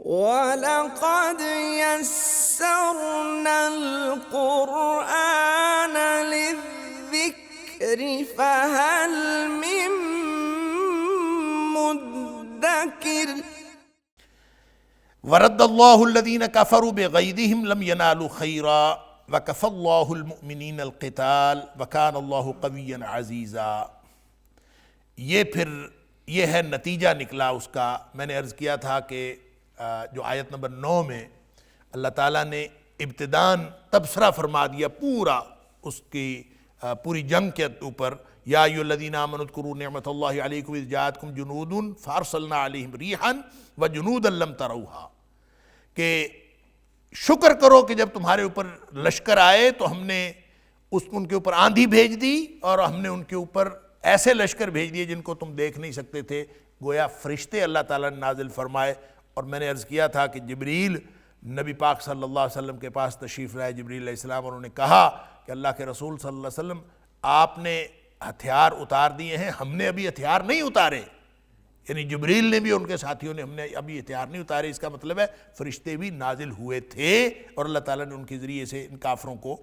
وَلَقَدْ يَسَّرْنَا الْقُرْآنَ لِلذِّكْرِ فَهَلْ مِن مُّدَّكِرٍ ورد اللہ الذین کفروا بغیظہم لم ینالوا خیرا وکفی اللہ المؤمنین القتال وکان اللہ قویا عزیزا۔ یہ ہے نتیجہ نکلا اس کا۔ میں نے عرض کیا تھا کہ جو آیت نمبر 9 میں اللہ تعالیٰ نے ابتداً تبصرہ فرما دیا پورا اس کی پوری جنگ کے اوپر، یا ایھا الذین آمنوا اذکروا نعمت اللہ علیکم اذ جاءتکم جنود فارسلنا علیہم ریحا وجنودا لم تروها، کہ شکر کرو کہ جب تمہارے اوپر لشکر آئے تو ہم نے ان کے اوپر آندھی بھیج دی، اور ہم نے ان کے اوپر ایسے لشکر بھیج دیے جن کو تم دیکھ نہیں سکتے تھے، گویا فرشتے اللہ تعالیٰ نے نازل فرمائے۔ اور میں نے عرض کیا تھا کہ جبریل نبی پاک صلی اللہ علیہ وسلم کے پاس تشریف لائے، جبریل علیہ السلام، اور انہوں نے کہا کہ اللہ کے رسول صلی اللہ علیہ وسلم آپ نے ہتھیار اتار دیے ہیں، ہم نے ابھی ہتھیار نہیں اتارے، یعنی جبریل نے بھی ان کے ساتھیوں نے، ہم نے ابھی ہتھیار نہیں اتارے۔ اس کا مطلب ہے فرشتے بھی نازل ہوئے تھے اور اللہ تعالیٰ نے ان کے ذریعے سے ان کافروں کو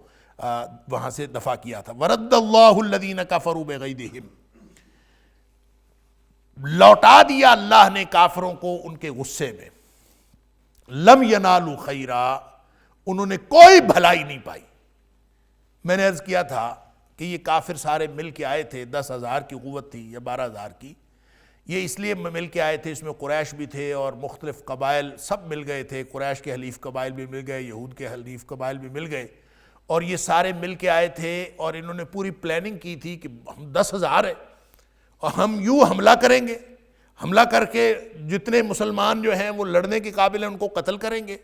وہاں سے دفع کیا تھا۔ ورد اللہ الذین کفروا بغیظہم، لوٹا دیا اللہ نے کافروں کو ان کے غصے میں۔ لم ینالوا خیرا، انہوں نے کوئی بھلائی نہیں پائی۔ میں نے عرض کیا تھا کہ یہ کافر سارے مل کے آئے تھے، 10,000 کی قوت تھی یا 12,000 کی، یہ اس لیے مل کے آئے تھے، اس میں قریش بھی تھے اور مختلف قبائل سب مل گئے تھے، قریش کے حلیف قبائل بھی مل گئے، یہود کے حلیف قبائل بھی مل گئے، اور یہ سارے مل کے آئے تھے، اور انہوں نے پوری پلاننگ کی تھی کہ ہم 10,000 ہیں اور ہم یوں حملہ کریں گے، حملہ کر کے جتنے مسلمان جو ہیں وہ لڑنے کے قابل ہیں ان کو قتل کریں گے،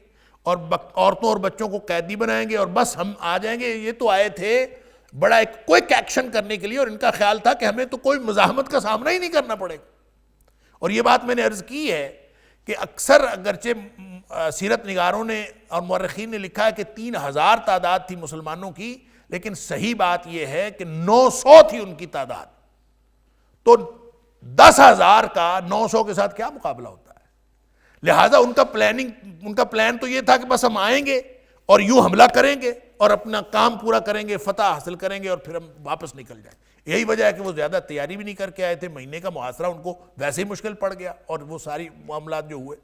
اور عورتوں اور بچوں کو قیدی بنائیں گے، اور بس ہم آ جائیں گے۔ یہ تو آئے تھے بڑا ایک کوئک ایکشن کرنے کے لیے، اور ان کا خیال تھا کہ ہمیں تو کوئی مزاحمت کا سامنا ہی نہیں کرنا پڑے گا۔ اور یہ بات میں نے عرض کی ہے کہ اکثر اگرچہ سیرت نگاروں نے اور مورخین نے لکھا ہے کہ 3,000 تعداد تھی مسلمانوں کی، لیکن صحیح بات یہ ہے کہ 900 تھی ان کی تعداد، تو 10,000 کا 900 کے ساتھ کیا مقابلہ ہوتا ہے؟ لہٰذا ان کا پلان تو یہ تھا کہ بس ہم آئیں گے اور یوں حملہ کریں گے اور اپنا کام پورا کریں گے، فتح حاصل کریں گے اور پھر ہم واپس نکل جائیں۔ یہی وجہ ہے کہ وہ زیادہ تیاری بھی نہیں کر کے آئے تھے، مہینے کا محاصرہ ان کو ویسے ہی مشکل پڑ گیا، اور وہ ساری معاملات جو ہوئے۔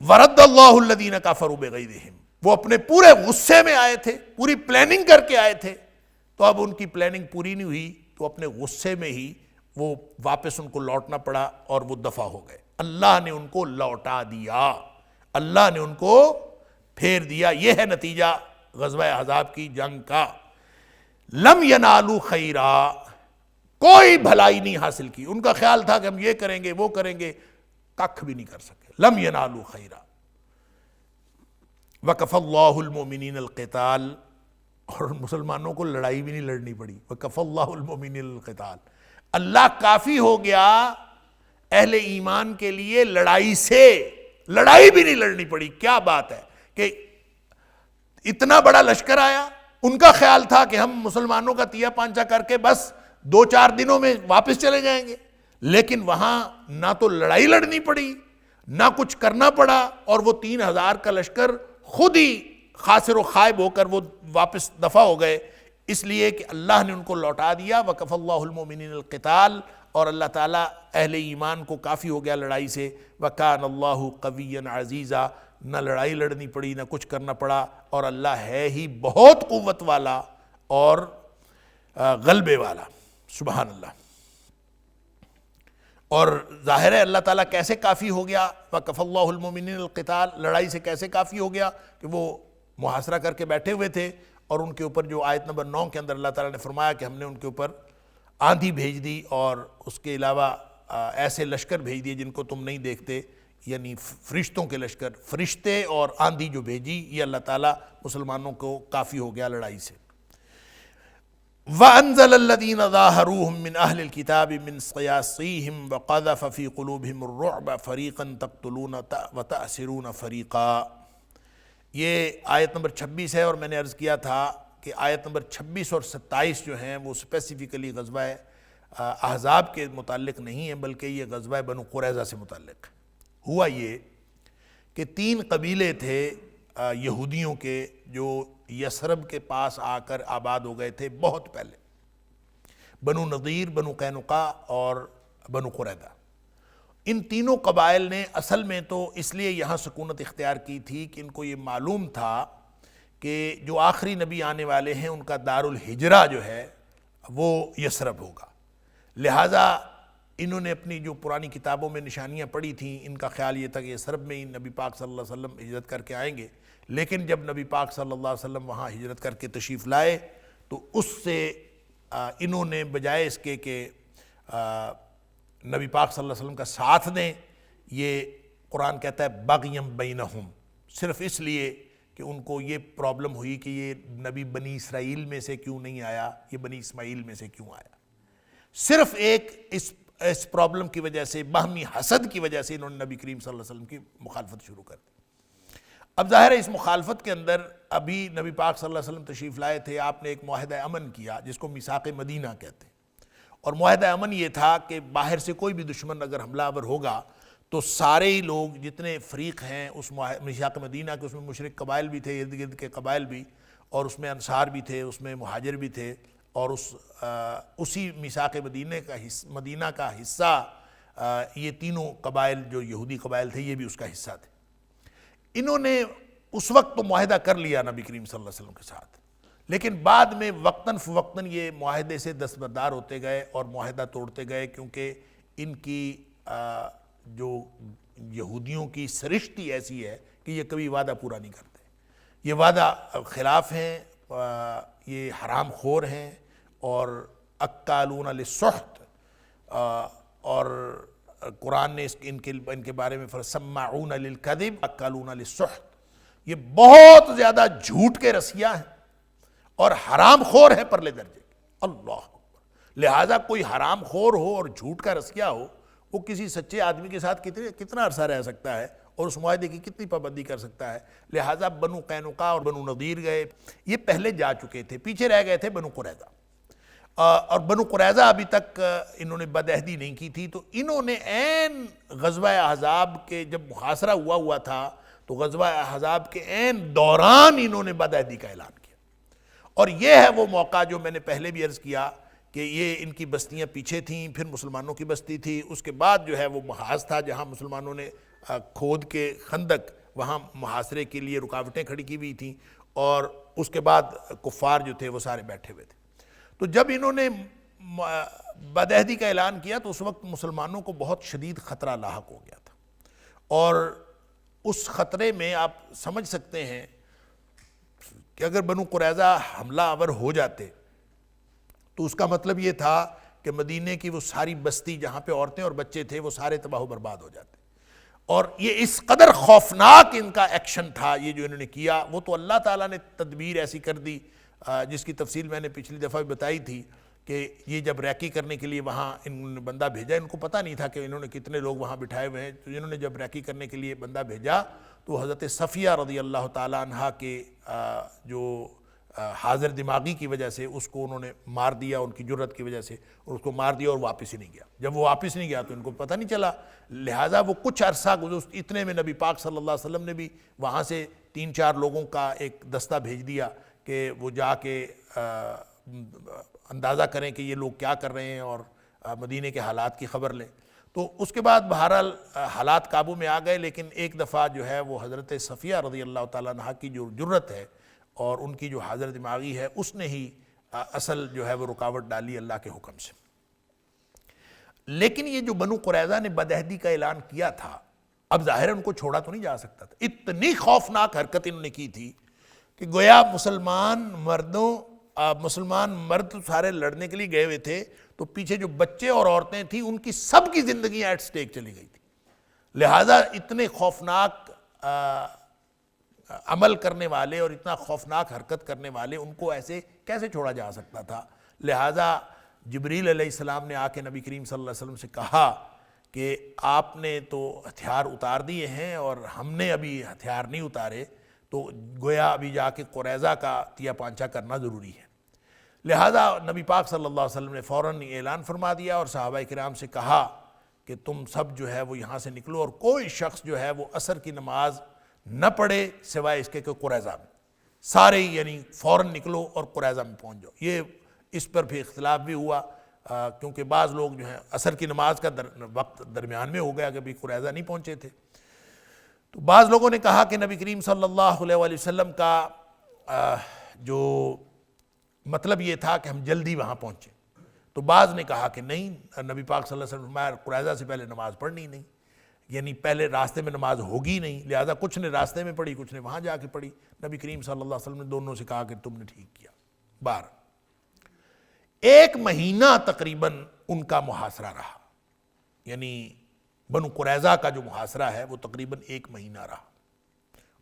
ورد اللہ الذین کفروا بغیظہم، وہ اپنے پورے غصے میں آئے تھے، پوری پلاننگ کر کے آئے تھے، تو اب ان کی پلاننگ پوری نہیں ہوئی تو اپنے غصے میں ہی وہ واپس ان کو لوٹنا پڑا اور وہ دفع ہو گئے۔ اللہ نے ان کو لوٹا دیا، اللہ نے ان کو پھیر دیا۔ یہ ہے نتیجہ غزوہ احزاب کی جنگ کا۔ لم ینالوا خیرا، کوئی بھلائی نہیں حاصل کی، ان کا خیال تھا کہ ہم یہ کریں گے وہ کریں گے، ککھ بھی نہیں کر سکے۔ لم ینالوا خیرا وکفی اللہ المؤمنین القتال، اور مسلمانوں کو لڑائی بھی نہیں لڑنی پڑی۔ وکفی اللہ المؤمنین القتال، اللہ کافی ہو گیا اہل ایمان کے لیے لڑائی سے، لڑائی بھی نہیں لڑنی پڑی۔ کیا بات ہے کہ اتنا بڑا لشکر آیا، ان کا خیال تھا کہ ہم مسلمانوں کا تیا پانچا کر کے بس 2-4 دنوں میں واپس چلے جائیں گے، لیکن وہاں نہ تو لڑائی لڑنی پڑی نہ کچھ کرنا پڑا، اور وہ 3,000 کا لشکر خود ہی خاسر و خائب ہو کر وہ واپس دفع ہو گئے، اس لیے کہ اللہ نے ان کو لوٹا دیا۔ وکفی اللہ المؤمنین القتال، اور اللہ تعالیٰ اہل ایمان کو کافی ہو گیا لڑائی سے۔ وکان اللہ قویا عزیزا، نہ لڑائی لڑنی پڑی نہ کچھ کرنا پڑا، اور اللہ ہے ہی بہت قوت والا اور غلبے والا، سبحان اللہ۔ اور ظاہر ہے اللہ تعالیٰ کیسے کافی ہو گیا، وکفی اللہ المؤمنین القتال، لڑائی سے کیسے کافی ہو گیا کہ وہ محاصرہ کر کے بیٹھے ہوئے تھے، اور ان کے اوپر جو آیت نمبر 9 کے اندر اللہ تعالیٰ نے فرمایا کہ ہم نے ان کے اوپر آندھی بھیج دی، اور اس کے علاوہ ایسے لشکر بھیج دیے جن کو تم نہیں دیکھتے، یعنی فرشتوں کے لشکر، فرشتے اور آندھی جو بھیجی، یہ اللہ تعالیٰ مسلمانوں کو کافی ہو گیا لڑائی سے۔ وَأَنزَلَ الَّذِينَ ظَاهَرُوهُم مِّنْ أَهْلِ الْكِتَابِ مِنْ صَيَاصِيهِمْ وَقَذَفَ فِي قُلُوبِهِمُ الرُّعْبَ فَرِيقًا تَقْتُلُونَ وَتَأْسِرُونَ فَرِيقًا۔ یہ آیت نمبر 26 ہے، اور میں نے عرض کیا تھا کہ آیت نمبر 26 اور 27 جو ہیں وہ اسپیسیفکلی غزوہ احزاب کے متعلق نہیں ہیں، بلکہ یہ غزوہ بنو قریظہ سے متعلق۔ ہوا یہ کہ 3 قبیلے تھے یہودیوں کے جو یثرب کے پاس آ کر آباد ہو گئے تھے بہت پہلے، بنو نضیر، بنو قینقاع اور بنو قریظہ۔ ان تینوں قبائل نے اصل میں تو اس لیے یہاں سکونت اختیار کی تھی کہ ان کو یہ معلوم تھا کہ جو آخری نبی آنے والے ہیں ان کا دار الہجرہ جو ہے وہ یثرب ہوگا، لہٰذا انہوں نے اپنی جو پرانی کتابوں میں نشانیاں پڑھی تھیں ان کا خیال یہ تھا کہ یثرب میں ہی نبی پاک صلی اللہ علیہ وسلم ہجرت کر کے آئیں گے، لیکن جب نبی پاک صلی اللہ علیہ وسلم وہاں ہجرت کر کے تشریف لائے تو اس سے انہوں نے بجائے اس کے کہ نبی پاک صلی اللہ علیہ وسلم کا ساتھ دیں، یہ قرآن کہتا ہے بغیم بینہم، صرف اس لیے کہ ان کو یہ پرابلم ہوئی کہ یہ نبی بنی اسرائیل میں سے کیوں نہیں آیا، یہ بنی اسماعیل میں سے کیوں آیا، صرف ایک اس پرابلم کی وجہ سے، باہمی حسد کی وجہ سے انہوں نے نبی کریم صلی اللہ علیہ وسلم کی مخالفت شروع کر دی۔ اب ظاہر ہے اس مخالفت کے اندر ابھی نبی پاک صلی اللہ علیہ وسلم تشریف لائے تھے، آپ نے ایک معاہدہ امن کیا جس کو میثاق مدینہ کہتے ہیں، اور معاہدہ امن یہ تھا کہ باہر سے کوئی بھی دشمن اگر حملہ آور ہوگا تو سارے ہی لوگ جتنے فریق ہیں اس میثاق مدینہ کے، اس میں مشرک قبائل بھی تھے، ارد گرد کے قبائل بھی، اور اس میں انصار بھی تھے، اس میں مہاجر بھی تھے، اور اسی میثاق مدینہ کا حصہ یہ تینوں قبائل جو یہودی قبائل تھے یہ بھی اس کا حصہ تھے۔ انہوں نے اس وقت تو معاہدہ کر لیا نبی کریم صلی اللہ علیہ وسلم کے ساتھ، لیکن بعد میں وقتاً فوقتاً یہ معاہدے سے دستبردار ہوتے گئے اور معاہدہ توڑتے گئے، کیونکہ ان کی جو یہودیوں کی سرشتی ایسی ہے کہ یہ کبھی وعدہ پورا نہیں کرتے، یہ وعدہ خلاف ہیں، یہ حرام خور ہیں، اور اکالون للسحت، اور قرآن نے ان کے بارے میں سماعون للکذب اکالون للسحت، یہ بہت زیادہ جھوٹ کے رسیا ہیں اور حرام خور ہے پرلے درجے کے، اللہ اکبر۔ لہٰذا کوئی حرام خور ہو اور جھوٹ کا رسیا ہو، وہ کسی سچے آدمی کے ساتھ کتنا عرصہ رہ سکتا ہے اور اس معاہدے کی کتنی پابندی کر سکتا ہے؟ لہٰذا بنو قینقاع اور بنو نضیر گئے، یہ پہلے جا چکے تھے، پیچھے رہ گئے تھے بنو قریظہ، اور بنو قریظہ ابھی تک انہوں نے بدعہدی نہیں کی تھی، تو انہوں نے عین غزوہ احزاب کے جب محاصرہ ہوا تھا تو غزوہ احزاب کے عین دوران انہوں نے بدعہدی کا اعلان کیا، اور یہ ہے وہ موقع جو میں نے پہلے بھی عرض کیا کہ یہ ان کی بستیاں پیچھے تھیں، پھر مسلمانوں کی بستی تھی، اس کے بعد جو ہے وہ محاذ تھا جہاں مسلمانوں نے کھود کے خندق وہاں محاصرے کے لیے رکاوٹیں کھڑی کی ہوئی تھیں، اور اس کے بعد کفار جو تھے وہ سارے بیٹھے ہوئے تھے۔ تو جب انہوں نے بدعہدی کا اعلان کیا تو اس وقت مسلمانوں کو بہت شدید خطرہ لاحق ہو گیا تھا، اور اس خطرے میں آپ سمجھ سکتے ہیں کہ اگر بنو قریظہ حملہ آور ہو جاتے تو اس کا مطلب یہ تھا کہ مدینے کی وہ ساری بستی جہاں پہ عورتیں اور بچے تھے وہ سارے تباہ و برباد ہو جاتے، اور یہ اس قدر خوفناک ان کا ایکشن تھا یہ جو انہوں نے کیا، وہ تو اللہ تعالیٰ نے تدبیر ایسی کر دی جس کی تفصیل میں نے پچھلی دفعہ بھی بتائی تھی کہ یہ جب ریکی کرنے کے لیے وہاں انہوں نے بندہ بھیجا، ان کو پتہ نہیں تھا کہ انہوں نے کتنے لوگ وہاں بٹھائے ہوئے ہیں، تو انہوں نے جب ریکی کرنے کے لیے بندہ بھیجا تو حضرت صفیہ رضی اللہ تعالیٰ عنہ کے جو حاضر دماغی کی وجہ سے اس کو انہوں نے مار دیا، ان کی جرت کی وجہ سے، اور اس کو مار دیا اور واپس ہی نہیں گیا۔ جب وہ واپس نہیں گیا تو ان کو پتہ نہیں چلا، لہٰذا وہ کچھ عرصہ گزر، اتنے میں نبی پاک صلی اللہ علیہ وسلم نے بھی وہاں سے 3-4 لوگوں کا ایک دستہ بھیج دیا کہ وہ جا کے اندازہ کریں کہ یہ لوگ کیا کر رہے ہیں اور مدینے کے حالات کی خبر لیں۔ تو اس کے بعد بہرحال حالات قابو میں آ گئے، لیکن ایک دفعہ جو ہے وہ حضرت صفیہ رضی اللہ تعالیٰ عنہ کی جو جرت ہے اور ان کی جو حاضر دماغی ہے اس نے ہی اصل جو ہے وہ رکاوٹ ڈالی اللہ کے حکم سے۔ لیکن یہ جو بنو قریظہ نے بدعہدی کا اعلان کیا تھا، اب ظاہر ان کو چھوڑا تو نہیں جا سکتا تھا، اتنی خوفناک حرکت انہوں نے کی تھی کہ گویا مسلمان مرد سارے لڑنے کے لیے گئے ہوئے تھے، تو پیچھے جو بچے اور عورتیں تھیں ان کی سب کی زندگیاں ایٹ سٹیک چلی گئی تھی، لہٰذا اتنے خوفناک عمل کرنے والے اور اتنا خوفناک حرکت کرنے والے ان کو ایسے کیسے چھوڑا جا سکتا تھا؟ لہٰذا جبریل علیہ السلام نے آ کے نبی کریم صلی اللہ علیہ وسلم سے کہا کہ آپ نے تو ہتھیار اتار دیے ہیں اور ہم نے ابھی ہتھیار نہیں اتارے، تو گویا ابھی جا کے قریظہ کا تیا پانچا کرنا ضروری ہے۔ لہٰذا نبی پاک صلی اللہ علیہ وسلم نے فوراً اعلان فرما دیا اور صحابہ کرام سے کہا کہ تم سب جو ہے وہ یہاں سے نکلو اور کوئی شخص جو ہے وہ عصر کی نماز نہ پڑھے سوائے اس کے کہ قریظہ میں، سارے یعنی فوراً نکلو اور قریظہ میں پہنچ جاؤ۔ یہ اس پر بھی اختلاف بھی ہوا کیونکہ بعض لوگ جو ہیں عصر کی نماز کا وقت درمیان میں ہو گیا کہ بھی قریظہ نہیں پہنچے تھے، تو بعض لوگوں نے کہا کہ نبی کریم صلی اللہ علیہ وآلہ وسلم کا جو مطلب یہ تھا کہ ہم جلدی وہاں پہنچیں، تو بعض نے کہا کہ نہیں، نبی پاک صلی اللہ علیہ وسلم فرمایا قریظہ سے پہلے نماز پڑھنی نہیں، یعنی پہلے راستے میں نماز ہوگی نہیں، لہذا کچھ نے راستے میں پڑھی کچھ نے وہاں جا کے پڑھی۔ نبی کریم صلی اللہ علیہ وسلم نے دونوں سے کہا کہ تم نے ٹھیک کیا۔ 1 مہینہ تقریباً ان کا محاصرہ رہا، یعنی بنو قریظہ کا جو محاصرہ ہے وہ تقریباً 1 مہینہ رہا،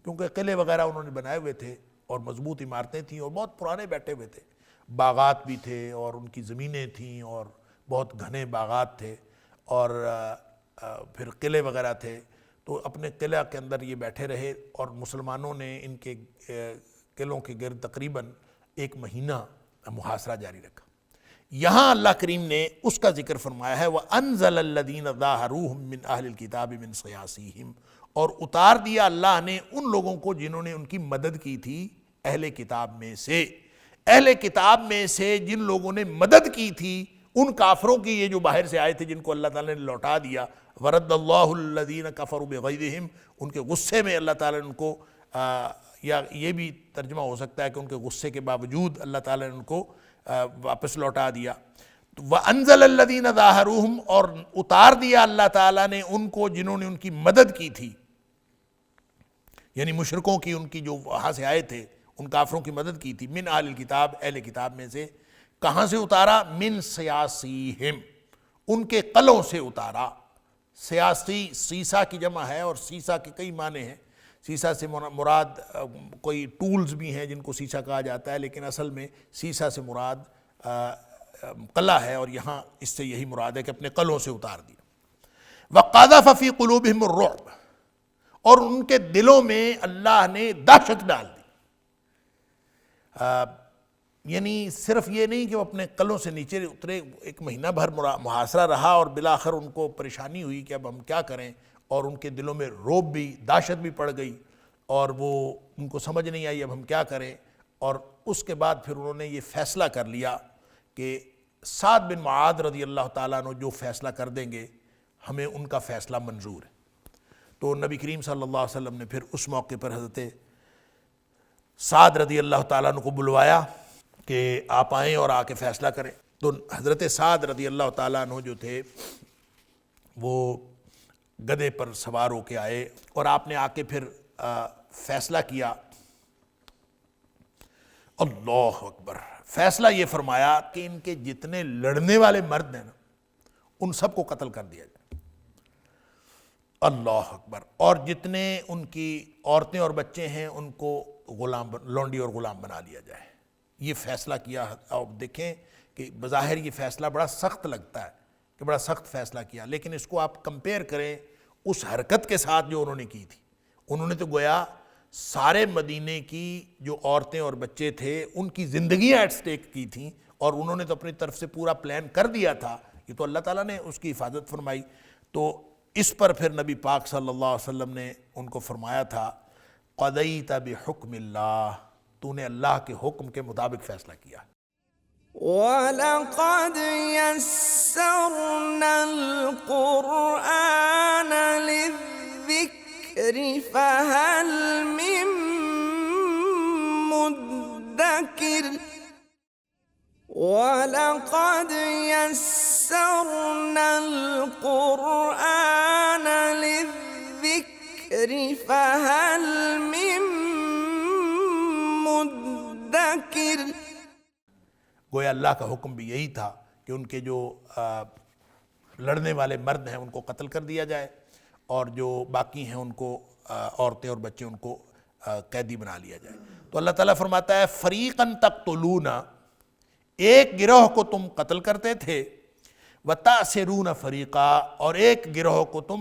کیونکہ قلعے وغیرہ انہوں نے بنائے ہوئے تھے اور مضبوط عمارتیں تھیں اور بہت پرانے بیٹھے ہوئے تھے، باغات بھی تھے اور ان کی زمینیں تھیں اور بہت گھنے باغات تھے اور پھر قلعے وغیرہ تھے، تو اپنے قلعہ کے اندر یہ بیٹھے رہے اور مسلمانوں نے ان کے قلعوں کے گرد تقریباً 1 مہینہ محاصرہ جاری رکھا۔ یہاں اللہ کریم نے اس کا ذکر فرمایا ہے وَأَنزَلَ الَّذِينَ ظَاهَرُوهُم مِّنْ أَهْلِ الْكِتَابِ مِنْ صَيَاصِيهِمْ، اور اتار دیا اللہ نے ان لوگوں کو جنہوں نے ان کی مدد کی تھی اہل کتاب میں سے، اہل کتاب میں سے جن لوگوں نے مدد کی تھی ان کافروں کی، یہ جو باہر سے آئے تھے جن کو اللہ تعالیٰ نے لوٹا دیا، وَرَدَّ اللَّهُ الَّذِينَ كَفَرُوا بِغَيْظِهِمْ، ان کے غصے میں اللہ تعالیٰ نے ان کو یا یہ بھی ترجمہ ہو سکتا ہے کہ ان کے غصے کے باوجود اللہ تعالیٰ نے ان کو واپس لوٹا دیا۔ وَأَنزَلَ الَّذِينَ ظَاهَرُوهُم، اور اتار دیا اللہ تعالیٰ نے ان کو جنہوں نے ان کی مدد کی تھی، یعنی مشرکوں کی، ان کی جو وہاں سے آئے تھے ان کافروں کی مدد کی تھی، من اہل الکتاب، اہل کتاب میں سے۔ کہاں سے اتارا؟ من سیاسیہم، ان کے قلعوں سے اتارا۔ سیاسی سیسا کی جمع ہے اور سیسا کے کئی معنی ہیں، سیسا سے مراد کوئی ٹولز بھی ہیں جن کو سیسا کہا جاتا ہے، لیکن اصل میں سیسا سے مراد قلعہ ہے، اور یہاں اس سے یہی مراد ہے کہ اپنے قلعوں سے اتار دیا۔ وَقَذَفَ فِي قُلُوبِهِمُ الرُّعْبَ، اور ان کے دلوں میں اللہ نے دہشت ڈال دی۔ یعنی صرف یہ نہیں کہ وہ اپنے قلعوں سے نیچے اترے، 1 مہینہ بھر محاصرہ رہا اور بالآخر ان کو پریشانی ہوئی کہ اب ہم کیا کریں، اور ان کے دلوں میں رعب بھی، دہشت بھی پڑ گئی اور وہ ان کو سمجھ نہیں آئی اب ہم کیا کریں، اور اس کے بعد پھر انہوں نے یہ فیصلہ کر لیا کہ سعد بن معاذ رضی اللہ تعالیٰ عنہ جو فیصلہ کر دیں گے ہمیں ان کا فیصلہ منظور ہے۔ تو نبی کریم صلی اللہ علیہ وسلم نے پھر اس موقع پر حضرت سعد رضی اللہ تعالیٰ عنہ کو بلوایا کہ آپ آئیں اور آ کے فیصلہ کریں۔ تو حضرت سعد رضی اللہ تعالیٰ عنہ جو تھے وہ گدھے پر سوار ہو کے آئے اور آپ نے آ کے پھر فیصلہ کیا۔ اللہ اکبر! فیصلہ یہ فرمایا کہ ان کے جتنے لڑنے والے مرد ہیں نا ان سب کو قتل کر دیا جائے۔ اللہ اکبر! اور جتنے ان کی عورتیں اور بچے ہیں ان کو غلام، لونڈی اور غلام بنا لیا جائے۔ یہ فیصلہ کیا۔ آپ دیکھیں کہ بظاہر یہ فیصلہ بڑا سخت لگتا ہے کہ بڑا سخت فیصلہ کیا، لیکن اس کو آپ کمپیئر کریں اس حرکت کے ساتھ جو انہوں نے کی تھی۔ انہوں نے تو گویا سارے مدینے کی جو عورتیں اور بچے تھے ان کی زندگیاں ایٹ سٹیک کی تھیں، اور انہوں نے تو اپنی طرف سے پورا پلان کر دیا تھا، یہ تو اللہ تعالیٰ نے اس کی حفاظت فرمائی۔ تو اس پر پھر نبی پاک صلی اللہ علیہ وسلم نے ان کو فرمایا تھا قضیت بحکم اللہ، تو نے اللہ کے حکم کے مطابق فیصلہ کیا۔ وَلَقَدْ يَسَّرْنَا الْقُرْآنَ لِلذِّكْرِ فَهَلْ مِن مُدَّكِرٍ وَلَقَدْ يَسَّرْنَا الْقُرْآنَ لِلذِّكْرِ فَهَلْ مِن مُدَّكِرٍ۔ گویا اللہ کا حکم بھی یہی تھا کہ ان کے جو لڑنے والے مرد ہیں ان کو قتل کر دیا جائے، اور جو باقی ہیں ان کو عورتیں اور بچے ان کو قیدی بنا لیا جائے۔ تو اللہ تعالیٰ فرماتا ہے فریقاً تقتلون، ایک گروہ کو تم قتل کرتے تھے، وتأسرون فریقا، اور ایک گروہ کو تم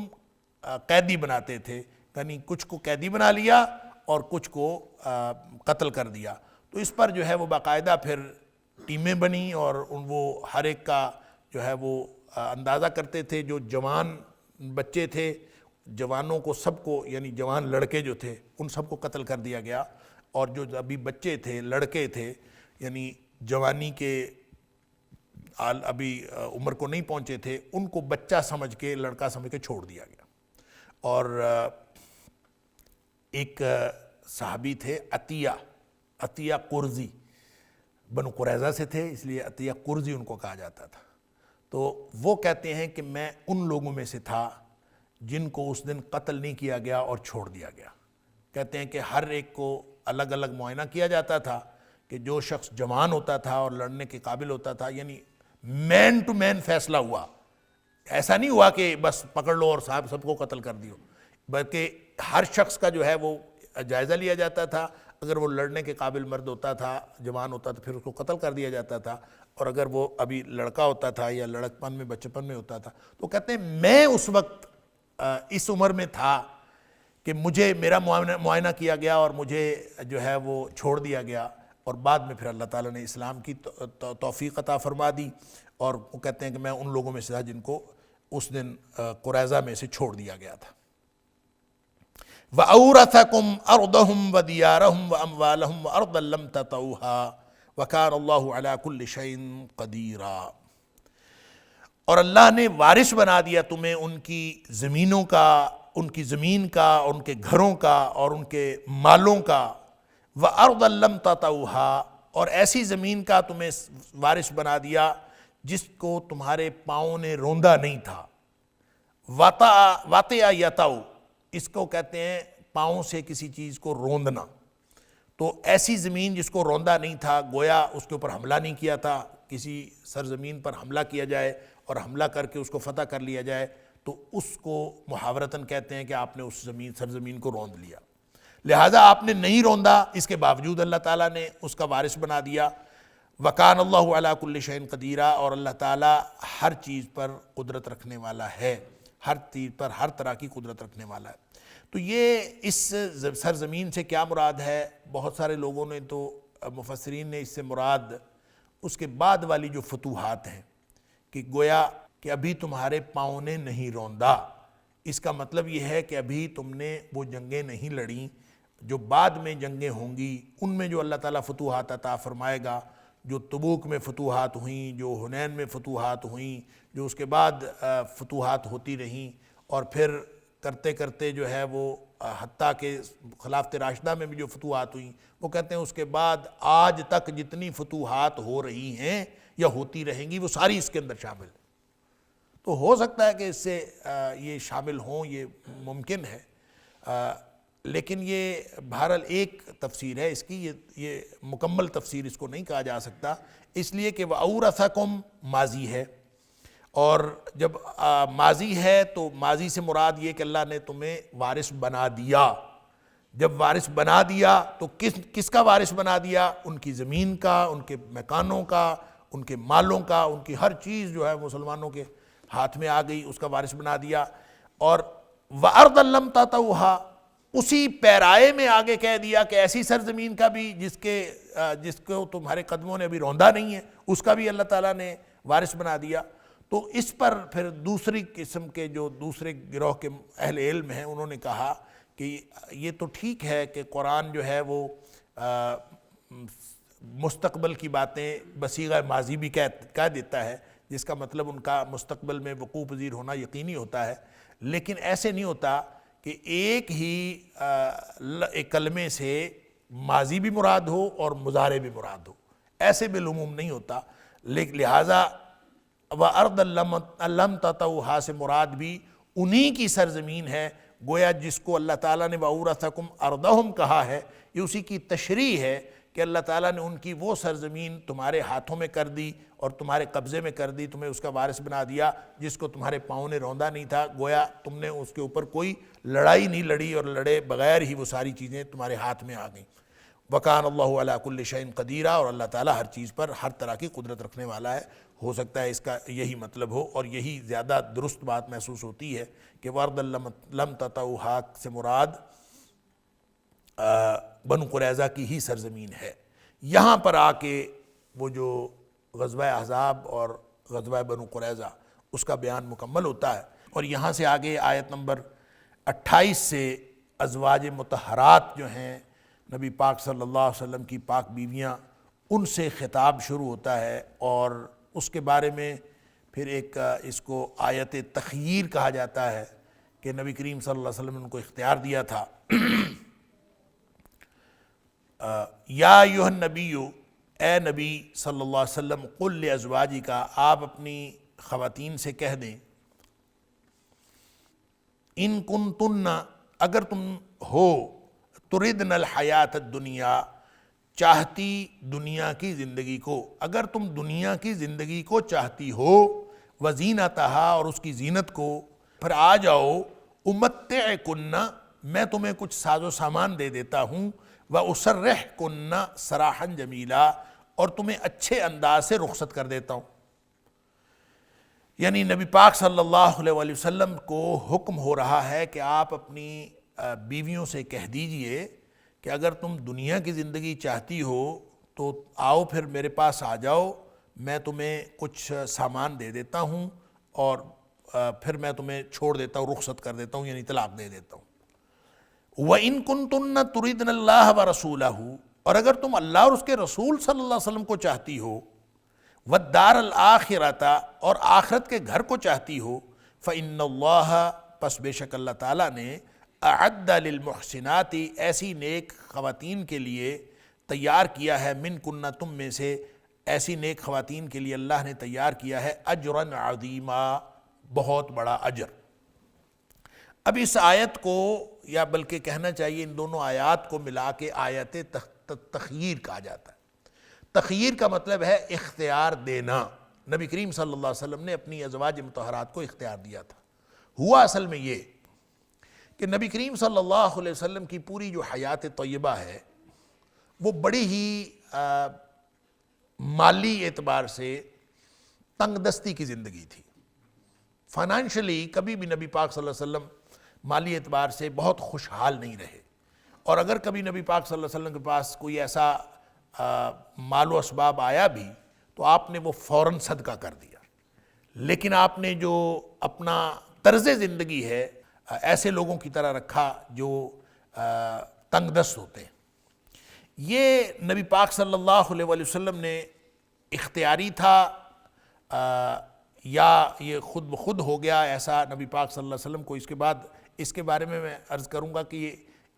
قیدی بناتے تھے، یعنی کچھ کو قیدی بنا لیا اور کچھ کو قتل کر دیا۔ تو اس پر جو ہے وہ باقاعدہ پھر ٹیمیں بنی اور وہ ہر ایک کا جو ہے وہ اندازہ کرتے تھے جو جوان بچے تھے، جوانوں کو سب کو، یعنی جوان لڑکے جو تھے ان سب کو قتل کر دیا گیا، اور جو ابھی بچے تھے، لڑکے تھے، یعنی جوانی کے ابھی عمر کو نہیں پہنچے تھے، ان کو بچہ سمجھ کے، لڑکا سمجھ کے چھوڑ دیا گیا۔ اور ایک صحابی تھے عطیہ قرظی، بنو قریظہ سے تھے، اس لیے عطیہ قرظی ان کو کہا جاتا تھا۔ تو وہ کہتے ہیں کہ میں ان لوگوں میں سے تھا جن کو اس دن قتل نہیں کیا گیا اور چھوڑ دیا گیا۔ کہتے ہیں کہ ہر ایک کو الگ الگ معائنہ کیا جاتا تھا کہ جو شخص جوان ہوتا تھا اور لڑنے کے قابل ہوتا تھا، یعنی مین ٹو مین فیصلہ ہوا، ایسا نہیں ہوا کہ بس پکڑ لو اور صاحب سب کو قتل کر دیو، بلکہ ہر شخص کا جو ہے وہ جائزہ لیا جاتا تھا۔ اگر وہ لڑنے کے قابل مرد ہوتا تھا، جوان ہوتا تو پھر اس کو قتل کر دیا جاتا تھا، اور اگر وہ ابھی لڑکا ہوتا تھا یا لڑکپن میں، بچپن میں ہوتا تھا، تو کہتے ہیں میں اس وقت اس عمر میں تھا کہ مجھے میرا معائنہ کیا گیا اور مجھے جو ہے وہ چھوڑ دیا گیا، اور بعد میں پھر اللہ تعالیٰ نے اسلام کی توفیق عطا فرما دی، اور وہ کہتے ہیں کہ میں ان لوگوں میں سے تھا جن کو اس دن قریظہ میں سے چھوڑ دیا گیا تھا۔ وَأَوْرَثَكُمْ أَرْضَهُمْ وَدِيَارَهُمْ وَأَمْوَالَهُمْ وَأَرْضًا لَمْ تَطَوْهَا وَكَانَ اللَّهُ عَلَى كُلِّ شَيْءٍ قَدِيرًا، اور اللہ نے وارث بنا دیا تمہیں ان کی زمینوں کا، ان کی زمین کا، ان کے گھروں کا اور ان کے مالوں کا، وَأَرْضًا لَمْ تَطَوْهَا، اور ایسی زمین کا تمہیں وارث بنا دیا جس کو تمہارے پاؤں نے روندا نہیں تھا۔ واطع یتاؤ، اس کو کہتے ہیں پاؤں سے کسی چیز کو روندنا، تو ایسی زمین جس کو روندا نہیں تھا، گویا اس کے اوپر حملہ نہیں کیا تھا، کسی سرزمین پر حملہ کیا جائے اور حملہ کر کے اس کو فتح کر لیا جائے تو اس کو محاورتاً کہتے ہیں کہ آپ نے اس سرزمین کو روند لیا، لہٰذا آپ نے نہیں روندا، اس کے باوجود اللہ تعالیٰ نے اس کا وارث بنا دیا۔ وَكَانَ اللَّهُ عَلَى كُلِّ شَيْءٍ قَدِيرًا، اور اللہ تعالیٰ ہر چیز پر قدرت رکھنے والا ہے، ہر چیز پر ہر طرح کی قدرت رکھنے والا ہے۔ تو یہ اس سرزمین سے کیا مراد ہے؟ بہت سارے لوگوں نے تو، مفسرین نے اس سے مراد اس کے بعد والی جو فتوحات ہیں، کہ گویا کہ ابھی تمہارے پاؤں نے نہیں روندا، اس کا مطلب یہ ہے کہ ابھی تم نے وہ جنگیں نہیں لڑیں جو بعد میں جنگیں ہوں گی، ان میں جو اللہ تعالیٰ فتوحات عطا فرمائے گا، جو تبوک میں فتوحات ہوئیں، جو حنین میں فتوحات ہوئیں، جو اس کے بعد فتوحات ہوتی رہیں، اور پھر کرتے کرتے جو ہے وہ حتیٰ کہ خلافت راشدہ میں بھی جو فتوحات ہوئیں، وہ کہتے ہیں اس کے بعد آج تک جتنی فتوحات ہو رہی ہیں یا ہوتی رہیں گی وہ ساری اس کے اندر شامل ہیں۔ تو ہو سکتا ہے کہ اس سے یہ شامل ہوں، یہ ممکن ہے، لیکن یہ بہرحال ایک تفسیر ہے اس کی، یہ مکمل تفسیر اس کو نہیں کہا جا سکتا، اس لیے کہ وَأَوْرَثَكُمْ ماضی ہے، اور جب ماضی ہے تو ماضی سے مراد یہ کہ اللہ نے تمہیں وارث بنا دیا۔ جب وارث بنا دیا تو کس کا وارث بنا دیا؟ ان کی زمین کا، ان کے مکانوں کا، ان کے مالوں کا، ان کی ہر چیز جو ہے مسلمانوں کے ہاتھ میں آ گئی، اس کا وارث بنا دیا۔ اور وَأَرْضًا لَمْ تَطَوْهَا، اسی پیرائے میں آگے کہہ دیا کہ ایسی سرزمین کا بھی جس کو تمہارے قدموں نے ابھی روندا نہیں ہے، اس کا بھی اللہ تعالیٰ نے وارث بنا دیا۔ تو اس پر پھر دوسری قسم کے جو دوسرے گروہ کے اہل علم ہیں، انہوں نے کہا کہ یہ تو ٹھیک ہے کہ قرآن جو ہے وہ مستقبل کی باتیں بصیغہ ماضی بھی کہہ دیتا ہے، جس کا مطلب ان کا مستقبل میں وقوع پذیر ہونا یقینی ہوتا ہے، لیکن ایسے نہیں ہوتا کہ ایک ہی ایک کلمے سے ماضی بھی مراد ہو اور مضارع بھی مراد ہو، ایسے بالعموم نہیں ہوتا۔ لہٰذا وَأَرْضًا لَمْ تَطَوْهَا سے مراد بھی انہی کی سرزمین ہے، گویا جس کو اللہ تعالیٰ نے وَأَوْرَثَكُمْ أَرْضَهُمْ کہا ہے، یہ اسی کی تشریح ہے کہ اللہ تعالیٰ نے ان کی وہ سرزمین تمہارے ہاتھوں میں کر دی اور تمہارے قبضے میں کر دی، تمہیں اس کا وارث بنا دیا جس کو تمہارے پاؤں نے روندا نہیں تھا، گویا تم نے اس کے اوپر کوئی لڑائی نہیں لڑی اور لڑے بغیر ہی وہ ساری چیزیں تمہارے ہاتھ میں آ گئیں۔ وَكَانَ اللَّهُ عَلَى كُلِّ شَيْءٍ قَدِيرًا، اور اللہ تعالیٰ ہر چیز پر ہر طرح کی قدرت رکھنے والا ہے۔ ہو سکتا ہے اس کا یہی مطلب ہو، اور یہی زیادہ درست بات محسوس ہوتی ہے کہ وَأَرْضًا لَمْ تَطَوْهَا سے مراد بنو قریظہ کی ہی سرزمین ہے۔ یہاں پر آ کے وہ جو غزوہ احزاب اور غزوہ بنو قریظہ، اس کا بیان مکمل ہوتا ہے۔ اور یہاں سے آگے آیت نمبر 28 سے ازواج مطہرات جو ہیں نبی پاک صلی اللہ علیہ وسلم کی پاک بیویاں، ان سے خطاب شروع ہوتا ہے، اور اس کے بارے میں پھر ایک اس کو آیت تخییر کہا جاتا ہے کہ نبی کریم صلی اللہ علیہ وسلم نے ان کو اختیار دیا تھا۔ یا ایھا النبی، اے نبی صلی اللہ علیہ وسلم، قل لازواجک، آپ اپنی خواتین سے کہہ دیں، ان کنتن، اگر تم ہو، تردن الحیات الدنیا، چاہتی دنیا کی زندگی کو، اگر تم دنیا کی زندگی کو چاہتی ہو، وزینتہا، اور اس کی زینت کو، پھر آ جاؤ، امتعکن، میں تمہیں کچھ ساز و سامان دے دیتا ہوں، واسرحکن سراحا جمیلا، اور تمہیں اچھے انداز سے رخصت کر دیتا ہوں۔ یعنی نبی پاک صلی اللہ علیہ وآلہ وسلم کو حکم ہو رہا ہے کہ آپ اپنی بیویوں سے کہہ دیجئے کہ اگر تم دنیا کی زندگی چاہتی ہو تو آؤ، پھر میرے پاس آ جاؤ، میں تمہیں کچھ سامان دے دیتا ہوں، اور پھر میں تمہیں چھوڑ دیتا ہوں، رخصت کر دیتا ہوں، یعنی طلاق دے دیتا ہوں۔ وَإِن كُنتُنَّ تُرِدْنَ اللَّهَ وَرَسُولَهُ، اور اگر تم اللہ اور اس کے رسول صلی اللہ علیہ وسلم کو چاہتی ہو، وَالدَّارَ الْآخِرَةَ، اور آخرت کے گھر کو چاہتی ہو، فَإِنَّ اللَّهَ، پس بے شک اللہ تعالیٰ نے، أَعَدَّ لِلْمُحْسِنَاتِ، ایسی نیک خواتین کے لیے تیار کیا ہے، من کنہ، تم میں سے ایسی نیک خواتین کے لیے اللہ نے تیار کیا ہے، اجراً عظیما، بہت بڑا اجر۔ اب اس آیت کو، یا بلکہ کہنا چاہیے ان دونوں آیات کو ملا کے آیت تخییر کہا جاتا ہے۔ تخییر کا مطلب ہے اختیار دینا۔ نبی کریم صلی اللہ علیہ وسلم نے اپنی ازواج مطہرات کو اختیار دیا تھا۔ ہوا اصل میں یہ کہ نبی کریم صلی اللہ علیہ وسلم کی پوری جو حیات طیبہ ہے وہ بڑی ہی مالی اعتبار سے تنگ دستی کی زندگی تھی۔ فائنانشلی کبھی بھی نبی پاک صلی اللہ علیہ وسلم مالی اعتبار سے بہت خوشحال نہیں رہے، اور اگر کبھی نبی پاک صلی اللہ علیہ وسلم کے پاس کوئی ایسا مال و اسباب آیا بھی تو آپ نے وہ فوراً صدقہ کر دیا۔ لیکن آپ نے جو اپنا طرز زندگی ہے ایسے لوگوں کی طرح رکھا جو تنگ دست ہوتے ہیں۔ یہ نبی پاک صلی اللہ علیہ وآلہ وسلم نے اختیاری تھا یا یہ خود بخود ہو گیا ایسا نبی پاک صلی اللہ علیہ وسلم کو؟ اس کے بعد اس کے بارے میں عرض کروں گا کہ یہ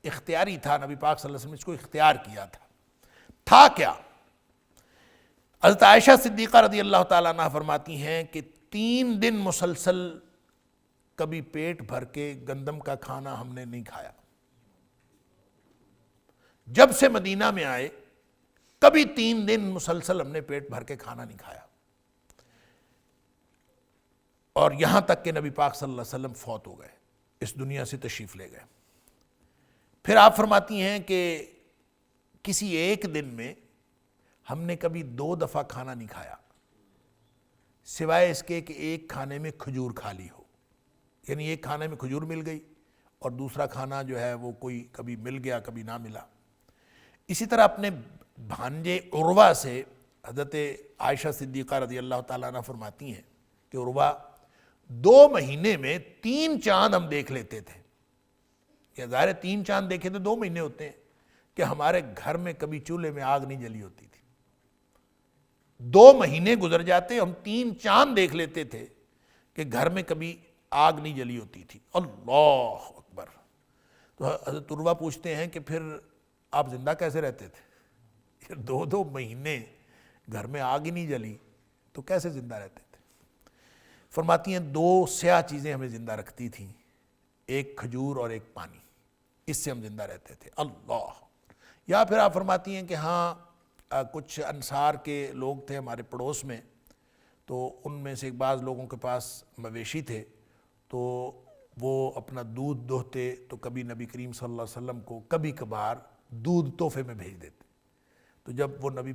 اختیاری تھا، نبی پاک صلی اللہ علیہ وسلم نے اس کو اختیار کیا تھا کیا؟ حضرت عائشہ صدیقہ رضی اللہ تعالیٰ عنہ فرماتی ہیں کہ 3 دن مسلسل کبھی پیٹ بھر کے گندم کا کھانا ہم نے نہیں کھایا۔ جب سے مدینہ میں آئے کبھی 3 دن مسلسل ہم نے پیٹ بھر کے کھانا نہیں کھایا، اور یہاں تک کہ نبی پاک صلی اللہ علیہ وسلم فوت ہو گئے، اس دنیا سے تشریف لے گئے۔ پھر آپ فرماتی ہیں کہ کسی ایک دن میں ہم نے کبھی 2 دفعہ کھانا نہیں کھایا، سوائے اس کے کہ ایک کھانے میں کھجور کھا لی ہو، یعنی ایک کھانے میں کھجور مل گئی اور دوسرا کھانا جو ہے وہ کوئی کبھی مل گیا کبھی نہ ملا۔ اسی طرح اپنے بھانجے عروہ سے حضرت عائشہ صدیقہ رضی اللہ تعالیٰ عنہ فرماتی ہیں کہ عروہ 2 مہینے میں 3 چاند ہم دیکھ لیتے تھے۔ یا ظاہر 3 چاند دیکھے تو 2 مہینے ہوتے ہیں کہ ہمارے گھر میں کبھی چولہے میں آگ نہیں جلی ہوتی تھی۔ 2 مہینے گزر جاتے ہم 3 چاند دیکھ لیتے تھے کہ گھر میں کبھی آگ نہیں جلی ہوتی تھی۔ اللہ اکبر! تو حضرت عروہ پوچھتے ہیں کہ پھر آپ زندہ کیسے رہتے تھے؟ 2 مہینے گھر میں آگ ہی نہیں جلی تو کیسے زندہ رہتے تھے؟ فرماتی ہیں 2 سیاہ چیزیں ہمیں زندہ رکھتی تھیں، ایک کھجور اور ایک پانی، اس سے ہم زندہ رہتے تھے۔ اللہ! یا پھر آپ فرماتی ہیں کہ ہاں کچھ انصار کے لوگ تھے ہمارے پڑوس میں، تو ان میں سے بعض لوگوں کے پاس مویشی تھے، تو وہ اپنا دودھ دوہتے تو کبھی نبی کریم صلی اللہ علیہ وسلم کو کبھی کبھار دودھ تحفے میں بھیج دیتے۔ تو جب وہ نبی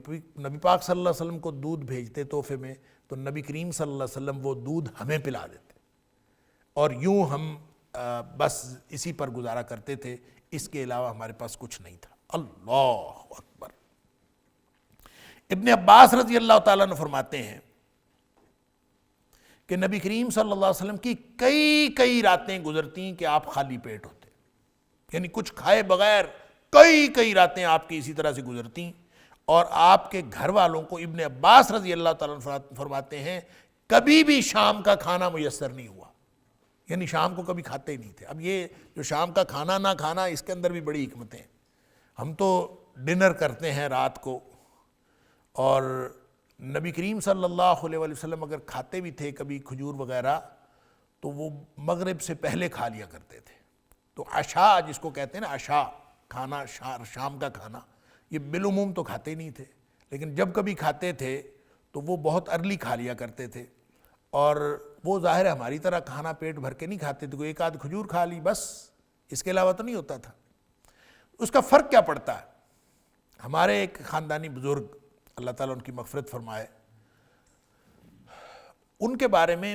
پاک صلی اللہ علیہ وسلم کو دودھ بھیجتے تحفے میں تو نبی کریم صلی اللہ علیہ وسلم وہ دودھ ہمیں پلا دیتے، اور یوں ہم بس اسی پر گزارا کرتے تھے، اس کے علاوہ ہمارے پاس کچھ نہیں تھا۔ اللہ اکبر! ابن عباس رضی اللہ تعالیٰ عنہ فرماتے ہیں کہ نبی کریم صلی اللہ علیہ وسلم کی کئی راتیں گزرتی کہ آپ خالی پیٹ ہوتے، یعنی کچھ کھائے بغیر کئی راتیں آپ کی اسی طرح سے گزرتی، اور آپ کے گھر والوں کو ابن عباس رضی اللہ تعالیٰ عنہ فرماتے ہیں کبھی بھی شام کا کھانا میسر نہیں ہوا، یعنی شام کو کبھی کھاتے ہی نہیں تھے۔ اب یہ جو شام کا کھانا نہ کھانا، اس کے اندر بھی بڑی حکمتیں ہیں۔ ہم تو ڈنر کرتے ہیں رات کو، اور نبی کریم صلی اللہ علیہ وسلم اگر کھاتے بھی تھے کبھی کھجور وغیرہ تو وہ مغرب سے پہلے کھا لیا کرتے تھے۔ تو عشاء جس کو کہتے ہیں نا، عشاء کھانا، شام کا کھانا، یہ بالعموم تو کھاتے نہیں تھے، لیکن جب کبھی کھاتے تھے تو وہ بہت ارلی کھا لیا کرتے تھے، اور وہ ظاہر ہے ہماری طرح کھانا پیٹ بھر کے نہیں کھاتے تھے، کوئی ایک آدھ کھجور کھا لی بس، اس کے علاوہ تو نہیں ہوتا تھا۔ اس کا فرق کیا پڑتا ہے؟ ہمارے ایک خاندانی بزرگ، اللہ تعالیٰ ان کی مغفرت فرمائے، ان کے بارے میں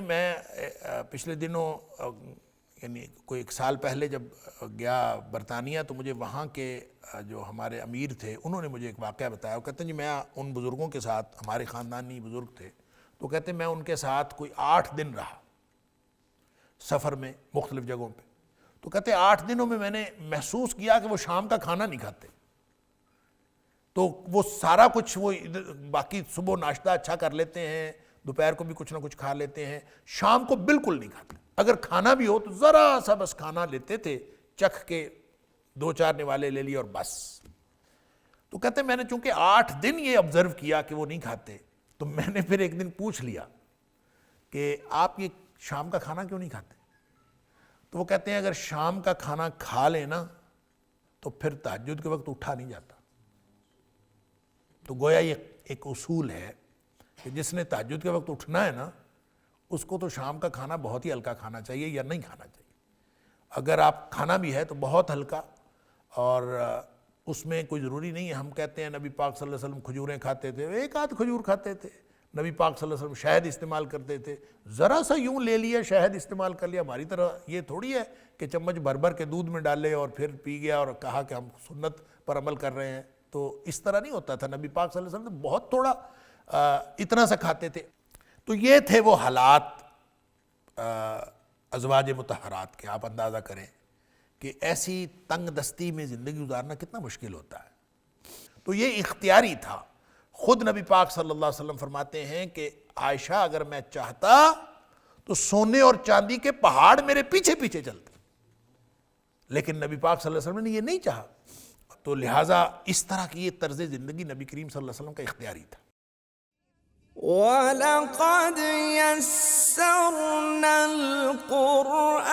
پچھلے دنوں یعنی کوئی 1 سال پہلے جب گیا برطانیہ تو مجھے وہاں کے جو ہمارے امیر تھے انہوں نے مجھے ایک واقعہ بتایا۔ وہ کہتے ہیں جی میں ان بزرگوں کے ساتھ، ہمارے خاندانی بزرگ تھے، تو کہتے ہیں میں ان کے ساتھ کوئی 8 دن رہا سفر میں مختلف جگہوں پہ، تو کہتے ہیں 8 دنوں میں نے محسوس کیا کہ وہ شام کا کھانا نہیں کھاتے، تو وہ سارا کچھ وہ باقی صبح ناشتہ اچھا کر لیتے ہیں، دوپہر کو بھی کچھ نہ کچھ کھا لیتے ہیں، شام کو بالکل نہیں کھاتے، اگر کھانا بھی ہو تو ذرا سا بس کھانا لیتے تھے، چکھ کے 2-4 نوالے لے لیے اور بس۔ تو کہتے ہیں میں نے چونکہ 8 دن یہ آبزرو کیا کہ وہ نہیں کھاتے، تو میں نے پھر ایک دن پوچھ لیا کہ آپ یہ شام کا کھانا کیوں نہیں کھاتے؟ تو وہ کہتے ہیں اگر شام کا کھانا کھا لینا تو پھر تہجد کے وقت اٹھا نہیں جاتا۔ تو گویا یہ ایک اصول ہے کہ جس نے تہجد کے وقت اٹھنا ہے نا، اس کو تو شام کا کھانا بہت ہی ہلکا کھانا چاہیے یا نہیں کھانا چاہیے۔ اگر آپ کھانا بھی ہے تو بہت ہلکا، اور اس میں کوئی ضروری نہیں ہے۔ ہم کہتے ہیں نبی پاک صلی اللہ علیہ وسلم کھجوریں کھاتے تھے، ایک آدھ کھجور کھاتے تھے، نبی پاک صلی اللہ علیہ وسلم شہد استعمال کرتے تھے، ذرا سا یوں لے لیا شہد استعمال کر لیا۔ ہماری طرح یہ تھوڑی ہے کہ چمچ بھر کے دودھ میں ڈالے اور پھر پی گیا اور کہا کہ ہم سنت پر عمل کر رہے ہیں، تو اس طرح نہیں ہوتا تھا۔ نبی پاک صلی اللہ علیہ وسلم بہت تھوڑا اتنا سا کھاتے تھے۔ تو یہ تھے وہ حالات ازواج مطہرات کے، آپ اندازہ کریں کہ ایسی تنگ دستی میں زندگی گزارنا کتنا مشکل ہوتا ہے۔ تو یہ اختیاری تھا۔ خود نبی پاک صلی اللہ علیہ وسلم فرماتے ہیں کہ عائشہ اگر میں چاہتا تو سونے اور چاندی کے پہاڑ میرے پیچھے پیچھے چلتے، لیکن نبی پاک صلی اللہ علیہ وسلم نے یہ نہیں چاہا، تو لہٰذا اس طرح کی یہ طرز زندگی نبی کریم صلی اللہ علیہ وسلم کا اختیاری تھا۔ وَلَقَدْ يَسَّرْنَا الْقُرْآنَ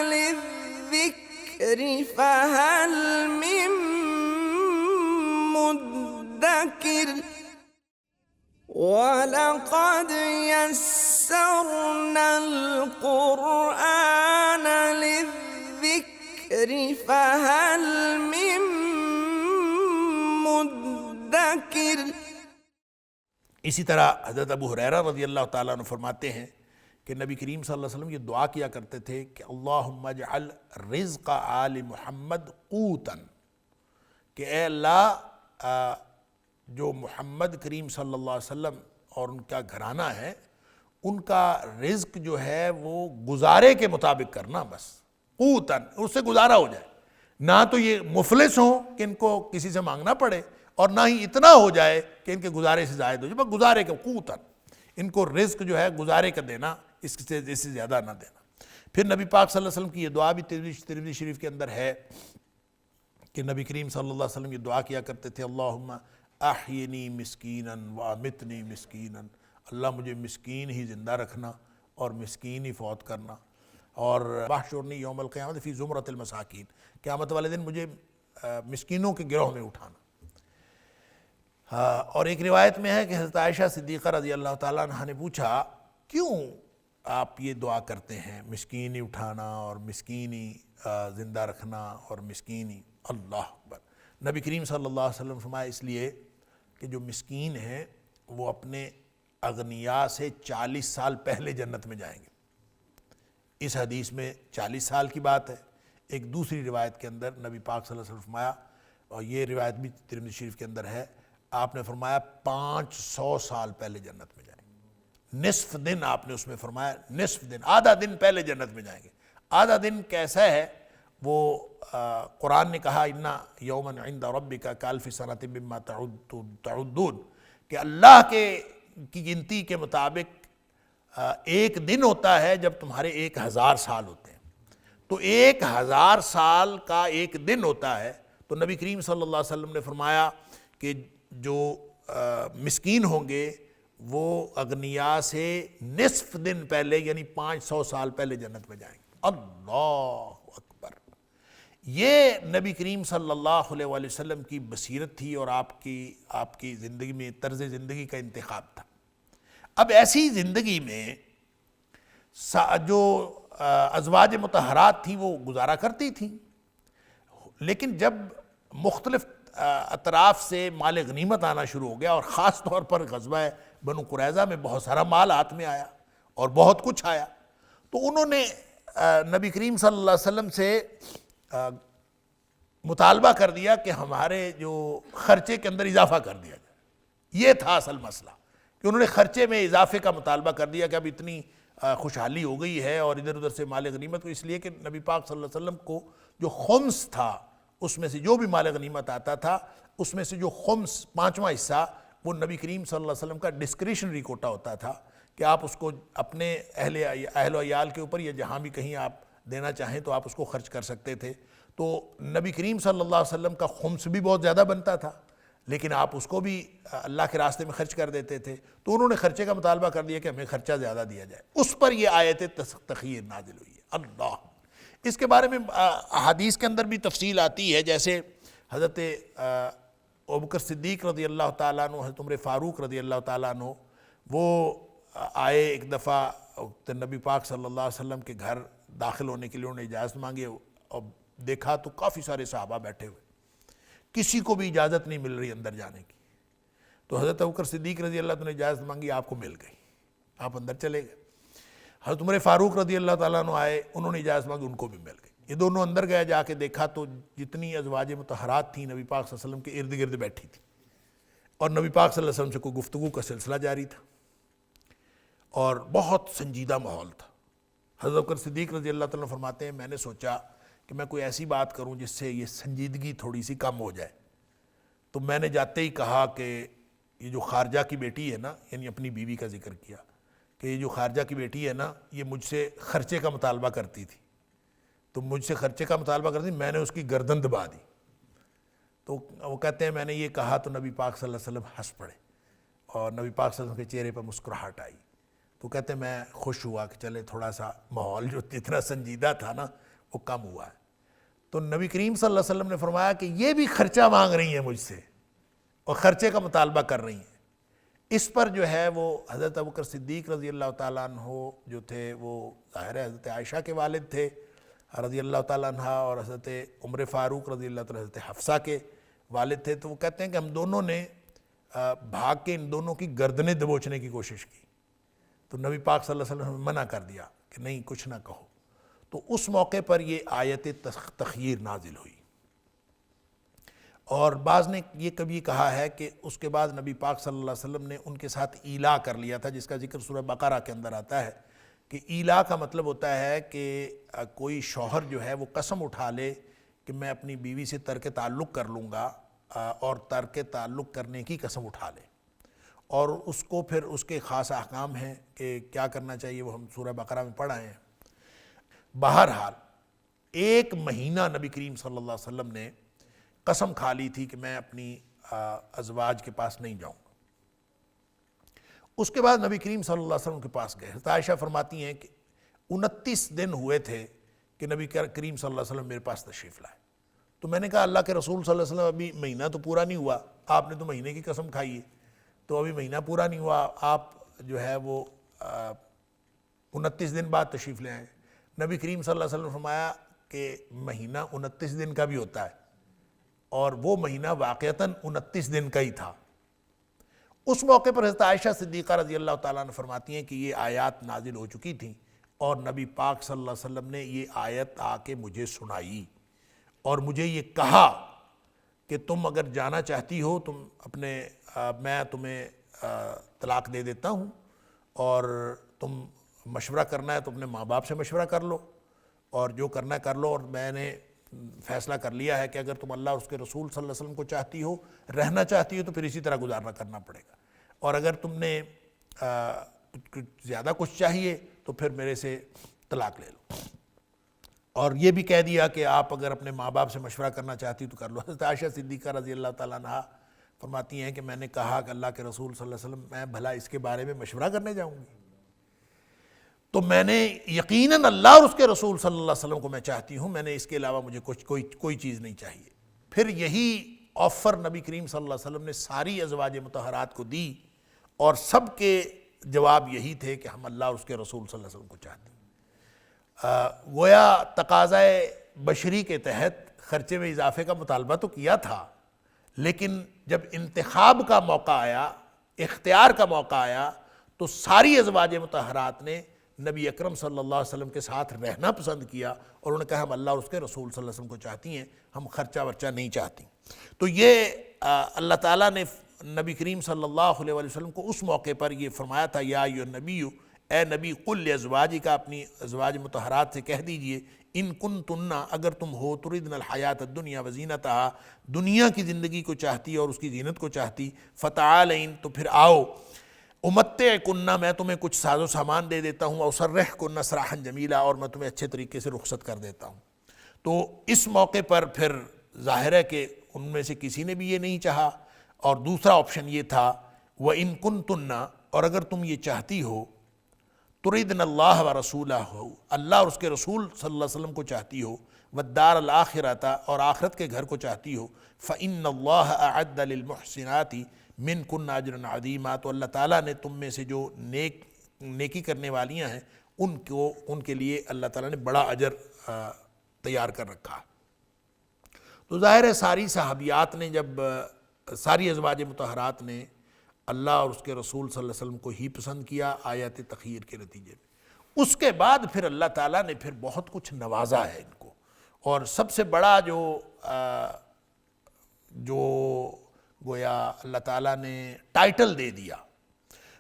لِلذِّكْرِ فَهَلْ مِن مُّدَّكِرٍ وَلَقَدْ يَسَّرْنَا الْقُرْآنَ لِلذِّكْرِ فَهَلْ مِن مُّدَّكِرٍ۔ اسی طرح حضرت ابو ہریرہ رضی اللہ تعالیٰ عنہ فرماتے ہیں کہ نبی کریم صلی اللہ علیہ وسلم یہ دعا کیا کرتے تھے کہ اللہم اجعل رزق آل محمد قوتاً، کہ اے اللہ جو محمد کریم صلی اللہ علیہ وسلم اور ان کا گھرانہ ہے، ان کا رزق جو ہے وہ گزارے کے مطابق کرنا، بس قوتاً، اس سے گزارا ہو جائے، نہ تو یہ مفلس ہوں کہ ان کو کسی سے مانگنا پڑے، اور نہ ہی اتنا ہو جائے کہ ان کے گزارے سے زائد ہو جائے، بس گزارے کے قوتاً، ان کو رزق جو ہے گزارے کا دینا، اس سے زیادہ نہ دینا۔ پھر نبی پاک صلی اللہ علیہ وسلم کی یہ دعا بھی ترمذی شریف کے اندر ہے کہ نبی کریم صلی اللہ علیہ وسلم یہ دعا کیا کرتے تھے اللہم احینی مسکیناً وامتنی مسکیناً، اللہ مجھے مسکین ہی زندہ رکھنا اور مسکین ہی فوت کرنا، اور واحشرنی یوم القیامت فی زمرۃ المساکین، قیامت والے دن مجھے مسکینوں کے گروہ میں اٹھانا۔ اور ایک روایت میں ہے کہ حضرت عائشہ صدیقہ رضی اللہ تعالیٰ عنہ نے پوچھا کیوں آپ یہ دعا کرتے ہیں، مسکینی اٹھانا اور مسکینی زندہ رکھنا اور مسکینی؟ اللہ اکبر۔ نبی کریم صلی اللہ علیہ وسلم فرمایا اس لیے کہ جو مسکین ہیں وہ اپنے اغنیاء سے 40 سال پہلے جنت میں جائیں گے۔ اس حدیث میں 40 سال کی بات ہے۔ ایک دوسری روایت کے اندر نبی پاک صلی اللہ علیہ وسلم فرمایا، اور یہ روایت بھی ترمذی شریف کے اندر ہے، آپ نے فرمایا 500 سال پہلے جنت میں جائیں گے۔ نصف دن آپ نے اس میں فرمایا، نصف دن، آدھا دن پہلے جنت میں جائیں گے۔ آدھا دن کیسا ہے؟ وہ قرآن نے کہا اِنَّ یومًا عِندَ رَبِّکَ کَأَلْفِ سَنَةٍ مِّمَّا تَعُدُّونَ، کہ اللہ کی گنتی کے مطابق ایک دن ہوتا ہے جب تمہارے 1000 سال ہوتے ہیں، تو 1000 سال کا ایک دن ہوتا ہے۔ تو نبی کریم صلی اللہ علیہ وسلم نے فرمایا کہ جو مسکین ہوں گے وہ اغنیاء سے نصف دن پہلے یعنی 500 سال پہلے جنت میں جائیں گے۔ اللہ اکبر! یہ نبی کریم صلی اللہ علیہ وآلہ وسلم کی بصیرت تھی اور آپ کی زندگی میں طرز زندگی کا انتخاب تھا۔ اب ایسی زندگی میں جو ازواج مطہرات تھیں وہ گزارا کرتی تھیں، لیکن جب مختلف اطراف سے مال غنیمت آنا شروع ہو گیا اور خاص طور پر غزوہ بنو قریظہ میں بہت سارا مال ہاتھ میں آیا اور بہت کچھ آیا، تو انہوں نے نبی کریم صلی اللہ علیہ وسلم سے مطالبہ کر دیا کہ ہمارے جو خرچے کے اندر اضافہ کر دیا جائے۔ یہ تھا اصل مسئلہ کہ انہوں نے خرچے میں اضافے کا مطالبہ کر دیا کہ اب اتنی خوشحالی ہو گئی ہے اور ادھر ادھر سے مال غنیمت کو، اس لیے کہ نبی پاک صلی اللہ علیہ وسلم کو جو خمس تھا اس میں سے جو بھی مال غنیمت آتا تھا اس میں سے جو خمس 5واں حصہ وہ نبی کریم صلی اللہ علیہ وسلم کا ڈسکریشنری کوٹا ہوتا تھا کہ آپ اس کو اپنے اہل و عیال کے اوپر یا جہاں بھی کہیں آپ دینا چاہیں تو آپ اس کو خرچ کر سکتے تھے۔ تو نبی کریم صلی اللہ علیہ وسلم کا خمس بھی بہت زیادہ بنتا تھا لیکن آپ اس کو بھی اللہ کے راستے میں خرچ کر دیتے تھے، تو انہوں نے خرچے کا مطالبہ کر دیا کہ ہمیں خرچہ زیادہ دیا جائے۔ اس پر یہ آیت تخیر نازل ہوئی ہے۔ اللہ! اس کے بارے میں احادیث کے اندر بھی تفصیل آتی ہے، جیسے حضرت ابوبکر صدیق رضی اللہ تعالیٰ عنہ، حضرت عمر فاروق رضی اللہ تعالیٰ عنہ، وہ آئے ایک دفعہ نبی پاک صلی اللہ علیہ وسلم کے گھر داخل ہونے کے لیے، انہوں نے اجازت مانگی اور دیکھا تو کافی سارے صحابہ بیٹھے ہوئے، کسی کو بھی اجازت نہیں مل رہی اندر جانے کی۔ تو حضرت ابوبکر صدیق رضی اللہ عنہ نے اجازت مانگی، آپ کو مل گئی، آپ اندر چلے گئے۔ حضرت عمر فاروق رضی اللہ تعالیٰ عنہ آئے، انہوں نے اجازت مانگی، ان کو بھی مل گئی۔ یہ دونوں اندر گئے، جا کے دیکھا تو جتنی ازواج مطہرات تھیں نبی پاک صلی اللہ علیہ وسلم کے ارد گرد بیٹھی تھی اور نبی پاک صلی اللہ علیہ وسلم سے کوئی گفتگو کا سلسلہ جاری تھا اور بہت سنجیدہ ماحول تھا۔ حضرت ابوبکر صدیق رضی اللہ تعالیٰ عنہ فرماتے ہیں میں نے سوچا کہ میں کوئی ایسی بات کروں جس سے یہ سنجیدگی تھوڑی سی کم ہو جائے، تو میں نے جاتے ہی کہا کہ یہ جو خارجہ کی بیٹی ہے نا، یعنی اپنی بیوی کا ذکر کیا کہ یہ جو خارجہ کی بیٹی ہے نا یہ مجھ سے خرچے کا مطالبہ کرتی تھی، تو مجھ سے خرچے کا مطالبہ کرتی تھی، میں نے اس کی گردن دبا دی۔ تو وہ کہتے ہیں میں نے یہ کہا تو نبی پاک صلی اللہ علیہ وسلم ہنس پڑے اور نبی پاک صلی اللہ علیہ وسلم کے چہرے پر مسکراہٹ آئی۔ تو کہتے ہیں میں خوش ہوا کہ چلے تھوڑا سا ماحول جو جتنا سنجیدہ تھا نا وہ کم ہوا ہے۔ تو نبی کریم صلی اللہ علیہ وسلم نے فرمایا کہ یہ بھی خرچہ مانگ رہی ہیں مجھ سے اور خرچے کا مطالبہ کر رہی ہیں۔ اس پر جو ہے وہ حضرت ابوبکر صدیق رضی اللہ تعالیٰ عنہ جو تھے وہ ظاہر ہے حضرت عائشہ کے والد تھے رضی اللہ تعالیٰ عنہ، اور حضرت عمر فاروق رضی اللہ تعالیٰ حضرت حفصہ کے والد تھے، تو وہ کہتے ہیں کہ ہم دونوں نے بھاگ کے ان دونوں کی گردنیں دبوچنے کی کوشش کی، تو نبی پاک صلی اللہ علیہ وسلم نے منع کر دیا کہ نہیں کچھ نہ کہو۔ تو اس موقع پر یہ آیت تخیر نازل ہوئی، اور بعض نے یہ کبھی کہا ہے کہ اس کے بعد نبی پاک صلی اللہ علیہ وسلم نے ان کے ساتھ ایلا کر لیا تھا، جس کا ذکر سورہ بقرہ کے اندر آتا ہے کہ ایلا کا مطلب ہوتا ہے کہ کوئی شوہر جو ہے وہ قسم اٹھا لے کہ میں اپنی بیوی سے ترک تعلق کر لوں گا، اور ترک تعلق کرنے کی قسم اٹھا لے، اور اس کو پھر اس کے خاص احکام ہیں کہ کیا کرنا چاہیے، وہ ہم سورہ بقرہ میں پڑھ آئے ہیں۔ بہرحال 1 مہینہ نبی کریم صلی اللہ علیہ وسلم نے قسم کھا لی تھی کہ میں اپنی ازواج کے پاس نہیں جاؤں گا۔ اس کے بعد نبی کریم صلی اللہ علیہ وسلم کے پاس گئے۔ حضرت عائشہ فرماتی ہیں کہ 29 دن ہوئے تھے کہ نبی کریم صلی اللہ علیہ وسلم میرے پاس تشریف لائے۔ تو میں نے کہا اللہ کے رسول صلی اللہ علیہ وسلم ابھی مہینہ تو پورا نہیں ہوا، آپ نے تو مہینے کی قسم کھائی ہے، تو ابھی مہینہ پورا نہیں ہوا، آپ جو ہے وہ 29 دن بعد تشریف لے آئے۔ نبی کریم صلی اللہ علیہ وسلم نے فرمایا کہ مہینہ 29 دن کا بھی ہوتا ہے، اور وہ مہینہ واقعتاً 29 دن کا ہی تھا۔ اس موقع پر حضرت عائشہ صدیقہ رضی اللہ تعالیٰ عنہ فرماتی ہیں کہ یہ آیات نازل ہو چکی تھیں، اور نبی پاک صلی اللہ علیہ وسلم نے یہ آیت آ کے مجھے سنائی اور مجھے یہ کہا کہ تم اگر جانا چاہتی ہو تم اپنے میں تمہیں طلاق دے دیتا ہوں، اور تم مشورہ کرنا ہے تو اپنے ماں باپ سے مشورہ کر لو، اور جو کرنا ہے کر لو، اور میں نے فیصلہ کر لیا ہے کہ اگر تم اللہ اور اس کے رسول صلی اللہ علیہ وسلم کو چاہتی ہو، رہنا چاہتی ہو، تو پھر اسی طرح گزارنا کرنا پڑے گا، اور اگر تم نے زیادہ کچھ چاہیے تو پھر میرے سے طلاق لے لو۔ اور یہ بھی کہہ دیا کہ آپ اگر اپنے ماں باپ سے مشورہ کرنا چاہتی تو کر لو۔ حضرت عائشہ صدیقہ رضی اللہ تعالیٰ عنہا فرماتی ہیں کہ میں نے کہا کہ اللہ کے رسول صلی اللہ علیہ وسلم میں بھلا اس کے بارے میں مشورہ کرنے جاؤں گی؟ تو میں نے یقیناً اللہ اور اس کے رسول صلی اللہ علیہ وسلم کو میں چاہتی ہوں، میں نے اس کے علاوہ مجھے کوئی چیز نہیں چاہیے۔ پھر یہی آفر نبی کریم صلی اللہ علیہ وسلم نے ساری ازواج مطہرات کو دی، اور سب کے جواب یہی تھے کہ ہم اللہ اور اس کے رسول صلی اللہ علیہ وسلم کو چاہتے ہیں۔ گویا تقاضۂ بشری کے تحت خرچے میں اضافے کا مطالبہ تو کیا تھا، لیکن جب انتخاب کا موقع آیا، اختیار کا موقع آیا، تو ساری ازواج مطہرات نے نبی اکرم صلی اللہ علیہ وسلم کے ساتھ رہنا پسند کیا، اور انہوں نے کہا ہم اللہ اور اس کے رسول صلی اللہ علیہ وسلم کو چاہتی ہیں، ہم خرچہ ورچہ نہیں چاہتی۔ تو یہ اللہ تعالیٰ نے نبی کریم صلی اللہ علیہ وسلم کو اس موقع پر یہ فرمایا تھا، یا ایھا النبی، اے نبی، قل لازواجک، اپنی ازواج مطہرات سے کہہ دیجئے، ان کنتن، اگر تم ہو، تردن الحیات الدنیا وزینتہا، دنیا کی زندگی کو چاہتی اور اس کی زینت کو چاہتی، فتعالین، تو پھر آؤ، امتعکن، میں تمہیں کچھ ساز و سامان دے دیتا ہوں، اسرحکن سراحا جمیلا، اور میں تمہیں اچھے طریقے سے رخصت کر دیتا ہوں۔ تو اس موقع پر پھر ظاہر ہے کہ ان میں سے کسی نے بھی یہ نہیں چاہا، اور دوسرا آپشن یہ تھا، وَإِن كُنتُنَّ، اور اگر تم یہ چاہتی ہو، تُرِدْنَ اللَّهَ وَرَسُولَهُ، اللہ اور اس کے رسول صلی اللہ علیہ وسلم کو چاہتی ہو، وَالدَّارَ الْآخِرَةَ، اور آخرت کے گھر کو چاہتی ہو، فَإِنَّ اللَّهَ أَعَدَّ لِلْمُحْسِنَاتِ مِنْكُنَّ أَجْرًا عَظِيمًا، تو اللہ تعالیٰ نے تم میں سے جو نیکی کرنے والیاں ہیں ان کے لیے اللہ تعالیٰ نے بڑا اجر تیار کر رکھا۔ تو ظاہر ہے ساری صحابیات نے، جب ساری ازواج مطہرات نے اللہ اور اس کے رسول صلی اللہ علیہ وسلم کو ہی پسند کیا آیات تخیر کے نتیجے میں، اس کے بعد پھر اللہ تعالیٰ نے پھر بہت کچھ نوازا ہے ان کو، اور سب سے بڑا جو گویا اللہ تعالیٰ نے ٹائٹل دے دیا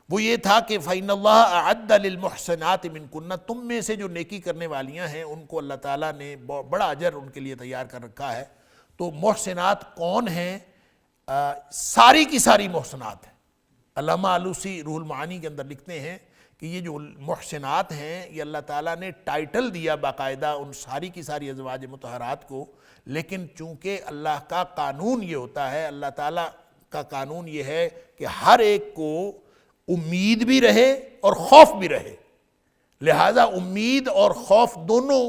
وہ یہ تھا کہ فَإِنَّ اللَّهَ أَعَدَّ لِلْمُحْسِنَاتِ مِنْكُنَّ، تم میں سے جو نیکی کرنے والیاں ہیں ان کو اللہ تعالیٰ نے بڑا اجر ان کے لیے تیار کر رکھا ہے۔ تو محسنات کون ہیں؟ ساری کی ساری محسنات ہیں۔ علامہ آلوسی روح المعانی کے اندر لکھتے ہیں کہ یہ جو محسنات ہیں، یہ اللہ تعالیٰ نے ٹائٹل دیا باقاعدہ ان ساری کی ساری ازواج مطہرات کو، لیکن چونکہ اللہ کا قانون یہ ہوتا ہے، اللہ تعالیٰ کا قانون یہ ہے کہ ہر ایک کو امید بھی رہے اور خوف بھی رہے، لہٰذا امید اور خوف دونوں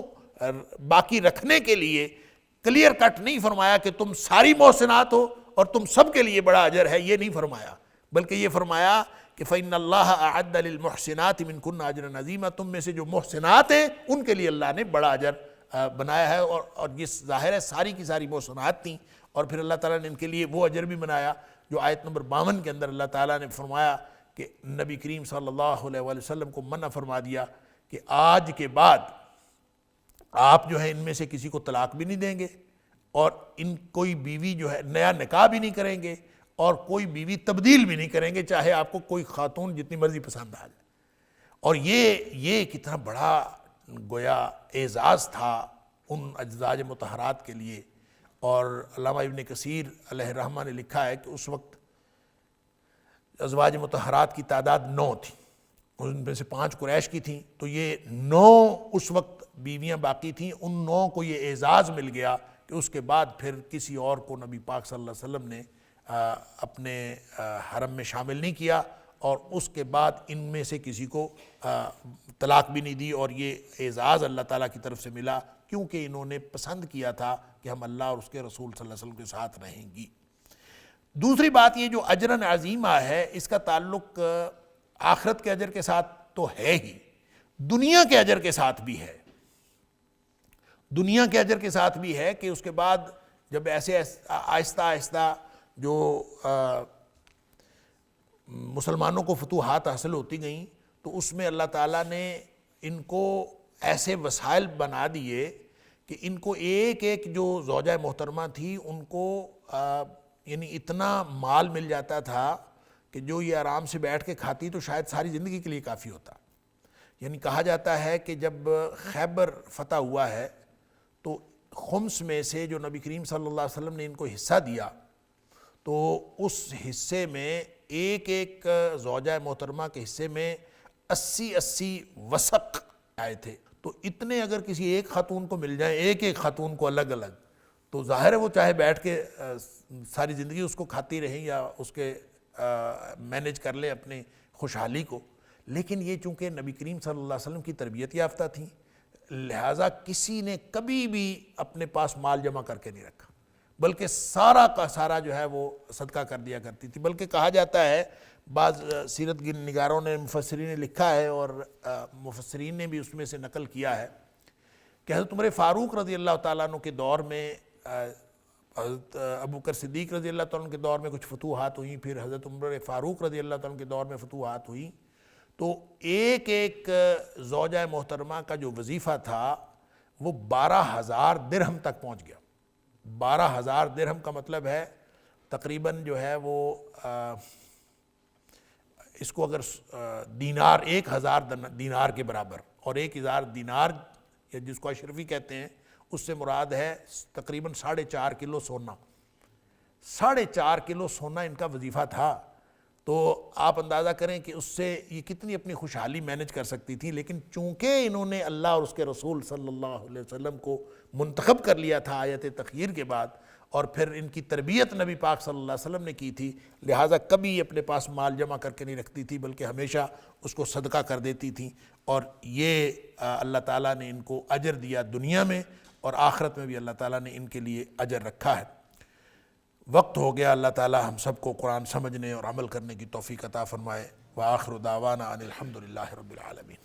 باقی رکھنے کے لیے کلیئر کٹ نہیں فرمایا کہ تم ساری محسنات ہو اور تم سب کے لیے بڑا اجر ہے، یہ نہیں فرمایا، بلکہ یہ فرمایا کہ فَإِنَّ اللَّهَ أَعَدَّ لِلْمُحْسِنَاتِ مِنْكُنَّ أَجْرًا عَظِيمًا، تم میں سے جو محسنات ہیں ان کے لیے اللہ نے بڑا اجر بنایا ہے، اور یہ ظاہر ہے ساری کی ساری محسنات تھیں، اور پھر اللہ تعالیٰ نے ان کے لیے وہ اجر بھی بنایا جو آیت نمبر 52 کے اندر اللہ تعالیٰ نے فرمایا کہ نبی کریم صلی اللہ علیہ وآلہ وسلم کو منع فرما دیا کہ آج کے بعد آپ جو ہے ان میں سے کسی کو طلاق بھی نہیں دیں گے، اور ان کوئی بیوی جو ہے نیا نکاح بھی نہیں کریں گے، اور کوئی بیوی تبدیل بھی نہیں کریں گے، چاہے آپ کو کوئی خاتون جتنی مرضی پسند آ جائے۔ اور یہ کتنا بڑا گویا اعزاز تھا ان ازواج مطہرات کے لیے۔ اور علامہ ابن کثیر علیہ الرحمہ نے لکھا ہے کہ اس وقت ازواج مطہرات کی تعداد 9 تھی، ان میں سے 5 قریش کی تھیں، تو یہ 9 اس وقت بیویاں باقی تھیں، ان 9 کو یہ اعزاز مل گیا کہ اس کے بعد پھر کسی اور کو نبی پاک صلی اللہ علیہ وسلم نے اپنے حرم میں شامل نہیں کیا، اور اس کے بعد ان میں سے کسی کو طلاق بھی نہیں دی، اور یہ اعزاز اللہ تعالیٰ کی طرف سے ملا کیونکہ انہوں نے پسند کیا تھا کہ ہم اللہ اور اس کے رسول صلی اللہ علیہ وسلم کے ساتھ رہیں گی۔ دوسری بات یہ جو اجرن عظیمہ ہے، اس کا تعلق آخرت کے اجر کے ساتھ تو ہے ہی، دنیا کے اجر کے ساتھ بھی ہے، دنیا کے اجر کے ساتھ بھی ہے کہ اس کے بعد جب ایسے آہستہ آہستہ جو مسلمانوں کو فتوحات حاصل ہوتی گئیں، تو اس میں اللہ تعالیٰ نے ان کو ایسے وسائل بنا دیے کہ ان کو ایک ایک جو زوجہ محترمہ تھی ان کو یعنی اتنا مال مل جاتا تھا کہ جو یہ آرام سے بیٹھ کے کھاتی تو شاید ساری زندگی کے لیے کافی ہوتا. یعنی کہا جاتا ہے کہ جب خیبر فتح ہوا ہے تو خمس میں سے جو نبی کریم صلی اللہ علیہ وسلم نے ان کو حصہ دیا تو اس حصے میں ایک ایک زوجہ محترمہ کے حصے میں 80 وسق آئے تھے. تو اتنے اگر کسی ایک خاتون کو مل جائیں، ایک ایک خاتون کو الگ الگ، تو ظاہر ہے وہ چاہے بیٹھ کے ساری زندگی اس کو کھاتی رہیں یا اس کے مینیج کر لیں اپنی خوشحالی کو. لیکن یہ چونکہ نبی کریم صلی اللہ علیہ وسلم کی تربیت یافتہ تھیں، لہٰذا کسی نے کبھی بھی اپنے پاس مال جمع کر کے نہیں رکھا، بلکہ سارا کا سارا جو ہے وہ صدقہ کر دیا کرتی تھی. بلکہ کہا جاتا ہے، بعض سیرت نگاروں نے، مفسرین نے لکھا ہے اور مفسرین نے بھی اس میں سے نقل کیا ہے کہ حضرت عمر فاروق رضی اللہ تعالیٰ عنہ کے دور میں، حضرت ابوبکر صدیق رضی اللہ تعالیٰ عنہ کے دور میں کچھ فتوحات ہوئیں، پھر حضرت عمر فاروق رضی اللہ تعالیٰ عنہ کے دور میں فتوحات ہوئیں، تو ایک ایک زوجہ محترمہ کا جو وظیفہ تھا وہ 12,000 درہم تک پہنچ گیا. 12,000 درہم کا مطلب ہے تقریباً جو ہے وہ اس کو اگر دینار 1,000 دینار کے برابر، اور 1,000 دینار یا جس کو اشرفی کہتے ہیں اس سے مراد ہے تقریباً 4.5 کلو سونا. 4.5 کلو سونا ان کا وظیفہ تھا. تو آپ اندازہ کریں کہ اس سے یہ کتنی اپنی خوشحالی مینج کر سکتی تھی. لیکن چونکہ انہوں نے اللہ اور اس کے رسول صلی اللہ علیہ وسلم کو منتخب کر لیا تھا آیت تخییر کے بعد، اور پھر ان کی تربیت نبی پاک صلی اللہ علیہ وسلم نے کی تھی، لہٰذا کبھی اپنے پاس مال جمع کر کے نہیں رکھتی تھی بلکہ ہمیشہ اس کو صدقہ کر دیتی تھیں. اور یہ اللہ تعالیٰ نے ان کو اجر دیا دنیا میں، اور آخرت میں بھی اللہ تعالیٰ نے ان کے لیے اجر رکھا ہے. وقت ہو گیا. اللہ تعالیٰ ہم سب کو قرآن سمجھنے اور عمل کرنے کی توفیق عطا فرمائے. وآخر دعوانا ان الحمد للہ رب العالمین.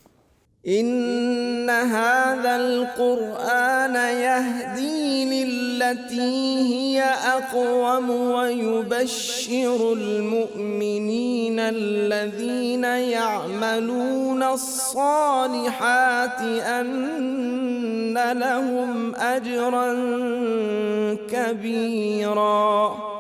إن هذا القرآن يهدي للتي هي أقوم ويبشر المؤمنين الذين يعملون الصالحات أن لهم أجرا كبيرا